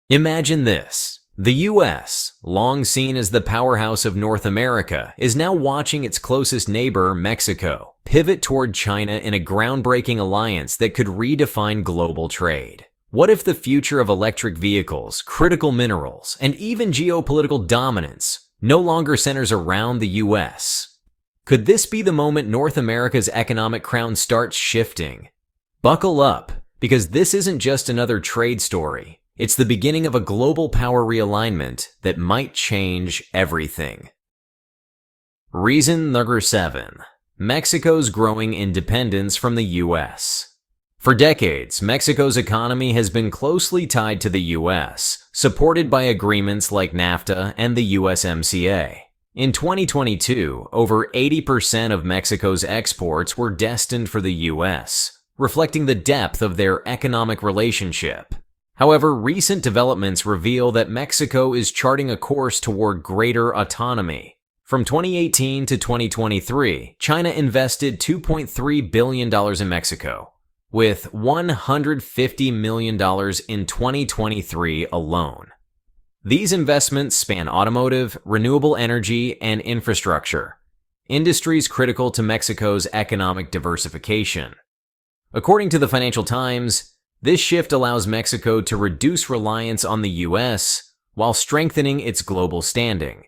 Imagine this. The U.S., long seen as the powerhouse of North America, is now watching its closest neighbor, Mexico, pivot toward China in a groundbreaking alliance that could redefine global trade. What if the future of electric vehicles, critical minerals, and even geopolitical dominance no longer centers around the U.S.? Could this be the moment North America's economic crown starts shifting? Buckle up, because this isn't just another trade story. It's the beginning of a global power realignment that might change everything. Reason number 7. Mexico's growing independence from the U.S. For decades, Mexico's economy has been closely tied to the U.S., supported by agreements like NAFTA and the USMCA. In 2022, over 80% of Mexico's exports were destined for the U.S., reflecting the depth of their economic relationship. However, recent developments reveal that Mexico is charting a course toward greater autonomy. From 2018 to 2023, China invested $2.3 billion in Mexico, with $150 million in 2023 alone. These investments span automotive, renewable energy, and infrastructure, industries critical to Mexico's economic diversification. According to the Financial Times, this shift allows Mexico to reduce reliance on the U.S. while strengthening its global standing.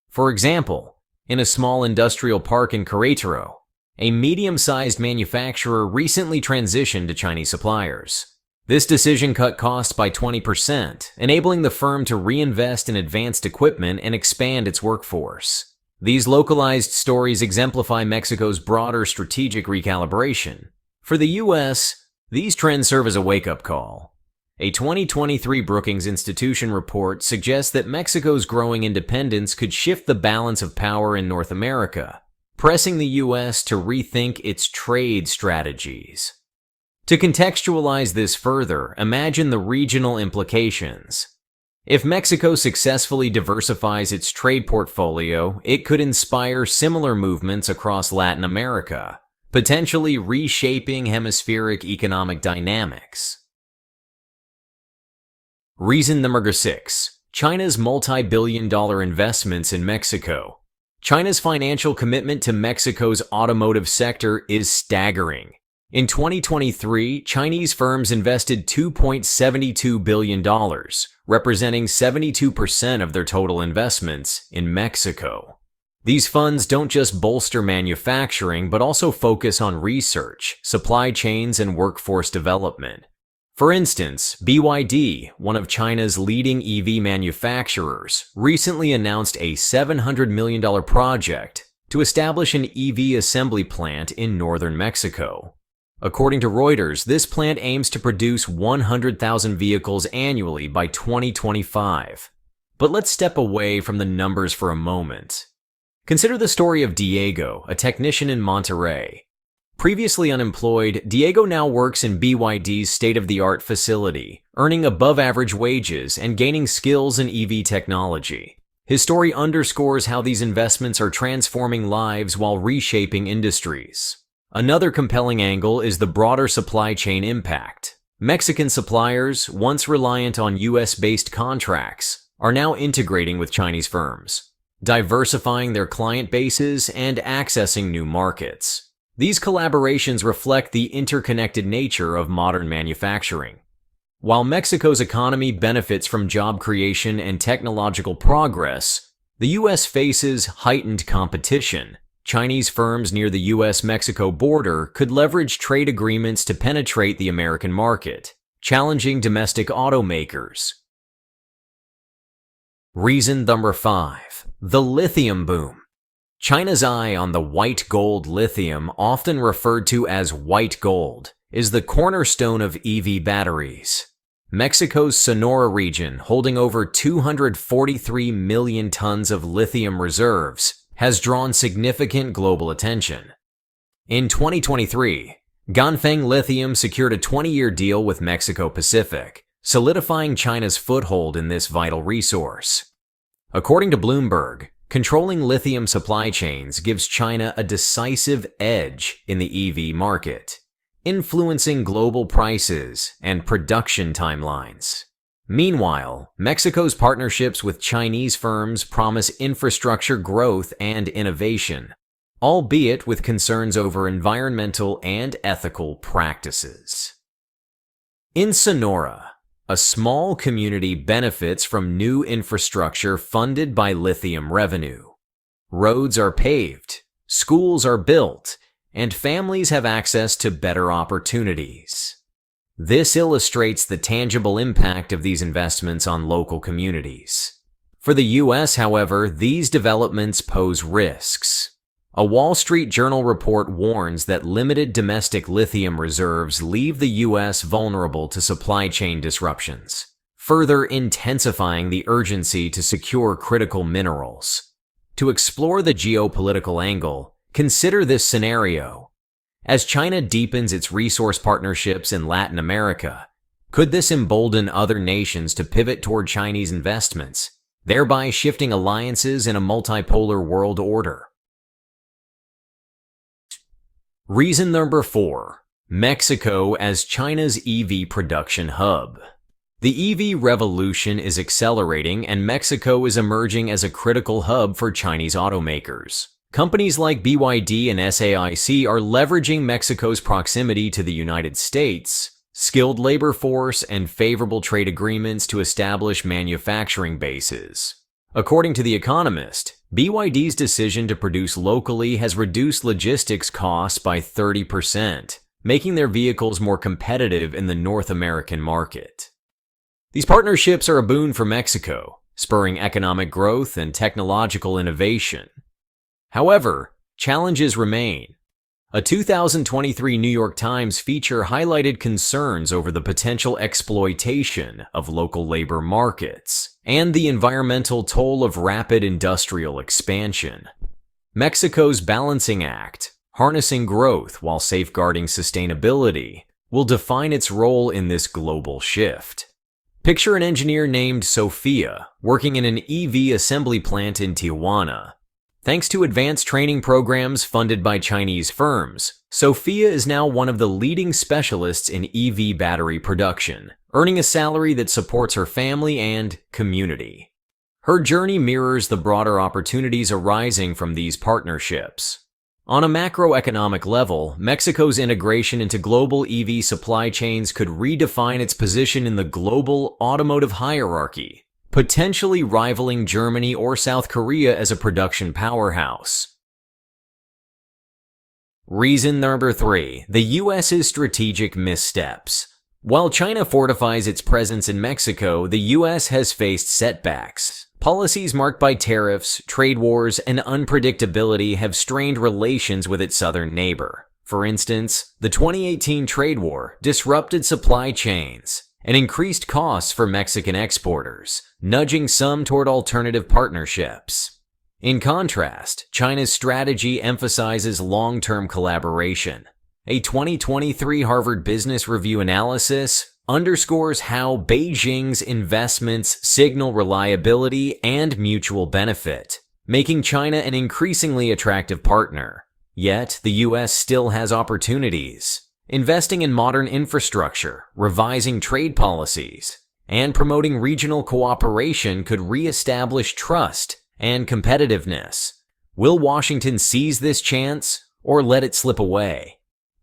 For example, in a small industrial park in Querétaro, a medium-sized manufacturer recently transitioned to Chinese suppliers. This decision cut costs by 20%, enabling the firm to reinvest in advanced equipment and expand its workforce. These localized stories exemplify Mexico's broader strategic recalibration. For the U.S., these trends serve as a wake-up call. A 2023 Brookings Institution report suggests that Mexico's growing independence could shift the balance of power in North America, pressing the U.S. to rethink its trade strategies. To contextualize this further, imagine the regional implications. If Mexico successfully diversifies its trade portfolio, it could inspire similar movements across Latin America, potentially reshaping hemispheric economic dynamics. Reason number 6. China's multi-billion-dollar investments in Mexico. China's financial commitment to Mexico's automotive sector is staggering. In 2023, Chinese firms invested $2.72 billion, representing 72% of their total investments in Mexico. These funds don't just bolster manufacturing, but also focus on research, supply chains, and workforce development. For instance, BYD, one of China's leading EV manufacturers, recently announced a $700 million project to establish an EV assembly plant in northern Mexico. According to Reuters, this plant aims to produce 100,000 vehicles annually by 2025. But let's step away from the numbers for a moment. Consider the story of Diego, a technician in Monterrey. Previously unemployed, Diego now works in BYD's state-of-the-art facility, earning above-average wages and gaining skills in EV technology. His story underscores how these investments are transforming lives while reshaping industries. Another compelling angle is the broader supply chain impact. Mexican suppliers, once reliant on U.S.-based contracts, are now integrating with Chinese firms, diversifying their client bases and accessing new markets. These collaborations reflect the interconnected nature of modern manufacturing. While Mexico's economy benefits from job creation and technological progress, the U.S. faces heightened competition. Chinese firms near the U.S. Mexico border could leverage trade agreements to penetrate the American market, challenging domestic automakers. Reason number 5. The lithium boom. China's eye on the white gold lithium, often referred to as white gold, is the cornerstone of EV batteries. Mexico's Sonora region, holding over 243 million tons of lithium reserves, has drawn significant global attention. In 2023, Ganfeng Lithium secured a 20-year deal with Mexico Pacific, solidifying China's foothold in this vital resource. According to Bloomberg, controlling lithium supply chains gives China a decisive edge in the EV market, influencing global prices and production timelines. Meanwhile, Mexico's partnerships with Chinese firms promise infrastructure growth and innovation, albeit with concerns over environmental and ethical practices. In Sonora, a small community benefits from new infrastructure funded by lithium revenue. Roads are paved, schools are built, and families have access to better opportunities. This illustrates the tangible impact of these investments on local communities. For the U.S., however, these developments pose risks. A Wall Street Journal report warns that limited domestic lithium reserves leave the U.S. vulnerable to supply chain disruptions, further intensifying the urgency to secure critical minerals. To explore the geopolitical angle, consider this scenario. As China deepens its resource partnerships in Latin America, could this embolden other nations to pivot toward Chinese investments, thereby shifting alliances in a multipolar world order? Reason number 4. Mexico as China's EV production hub. The EV revolution is accelerating, and Mexico is emerging as a critical hub for Chinese automakers. Companies like BYD and SAIC are leveraging Mexico's proximity to the United States, skilled labor force, and favorable trade agreements to establish manufacturing bases. According to The Economist, BYD's decision to produce locally has reduced logistics costs by 30%, making their vehicles more competitive in the North American market. These partnerships are a boon for Mexico, spurring economic growth and technological innovation. However, challenges remain. A 2023 New York Times feature highlighted concerns over the potential exploitation of local labor markets and the environmental toll of rapid industrial expansion. Mexico's balancing act, harnessing growth while safeguarding sustainability, will define its role in this global shift. Picture an engineer named Sofia working in an EV assembly plant in Tijuana. Thanks to advanced training programs funded by Chinese firms, Sofia is now one of the leading specialists in EV battery production, earning a salary that supports her family and community. Her journey mirrors the broader opportunities arising from these partnerships. On a macroeconomic level, Mexico's integration into global EV supply chains could redefine its position in the global automotive hierarchy, potentially rivaling Germany or South Korea as a production powerhouse. Reason number 3. The U.S.'s strategic missteps. While China fortifies its presence in Mexico, the U.S. has faced setbacks. Policies marked by tariffs, trade wars, and unpredictability have strained relations with its southern neighbor. For instance, the 2018 trade war disrupted supply chains and increased costs for Mexican exporters, nudging some toward alternative partnerships. In contrast, China's strategy emphasizes long-term collaboration. A 2023 Harvard Business Review analysis underscores how Beijing's investments signal reliability and mutual benefit, making China an increasingly attractive partner. Yet, the U.S. still has opportunities. Investing in modern infrastructure, revising trade policies, and promoting regional cooperation could re-establish trust and competitiveness. Will Washington seize this chance or let it slip away?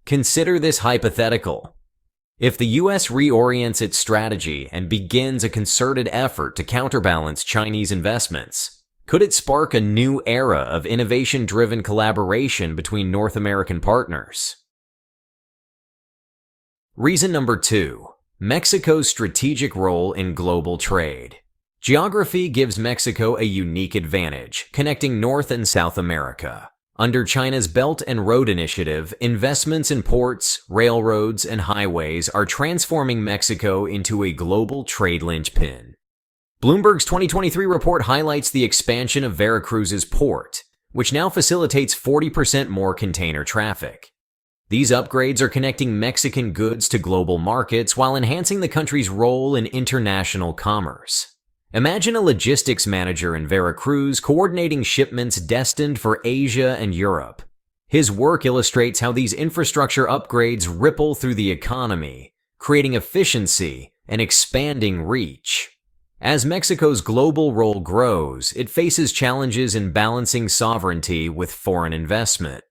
Consider this hypothetical. If the U.S. reorients its strategy and begins a concerted effort to counterbalance Chinese investments, could it spark a new era of innovation-driven collaboration between North American partners? Reason number 2. Mexico's strategic role in global trade. Geography gives Mexico a unique advantage, connecting North and South America. Under China's Belt and Road Initiative, investments in ports, railroads, and highways are transforming Mexico into a global trade linchpin. Bloomberg's 2023 report highlights the expansion of Veracruz's port, which now facilitates 40% more container traffic. These upgrades are connecting Mexican goods to global markets while enhancing the country's role in international commerce. Imagine a logistics manager in Veracruz coordinating shipments destined for Asia and Europe. His work illustrates how these infrastructure upgrades ripple through the economy, creating efficiency and expanding reach. As Mexico's global role grows, it faces challenges in balancing sovereignty with foreign investment.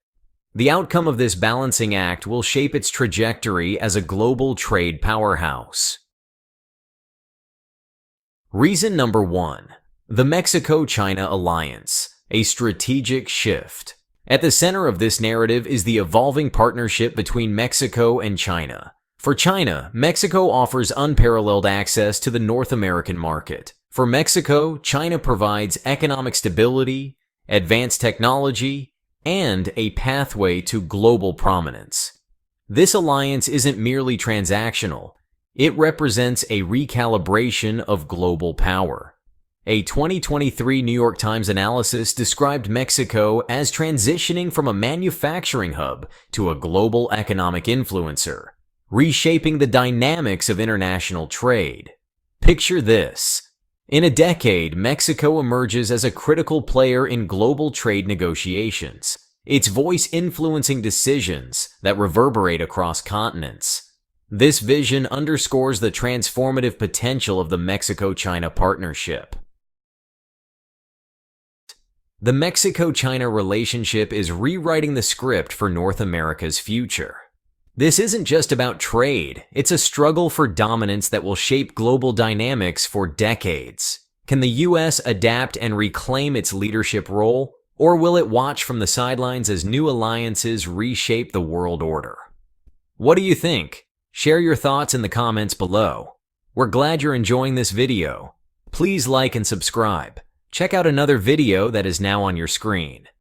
The outcome of this balancing act will shape its trajectory as a global trade powerhouse. Reason number 1. The Mexico-China alliance, a strategic shift. At the center of this narrative is the evolving partnership between Mexico and China. For China, Mexico offers unparalleled access to the North American market. For Mexico, China provides economic stability, advanced technology, and a pathway to global prominence. This alliance isn't merely transactional. It represents a recalibration of global power. A 2023 New York Times analysis described Mexico as transitioning from a manufacturing hub to a global economic influencer, reshaping the dynamics of international trade. Picture this. In a decade, Mexico emerges as a critical player in global trade negotiations, its voice influencing decisions that reverberate across continents. This vision underscores the transformative potential of the Mexico-China partnership. The Mexico-China relationship is rewriting the script for North America's future. This isn't just about trade, it's a struggle for dominance that will shape global dynamics for decades. Can the U.S. adapt and reclaim its leadership role, or will it watch from the sidelines as new alliances reshape the world order? What do you think? Share your thoughts in the comments below. We're glad you're enjoying this video. Please like and subscribe. Check out another video that is now on your screen.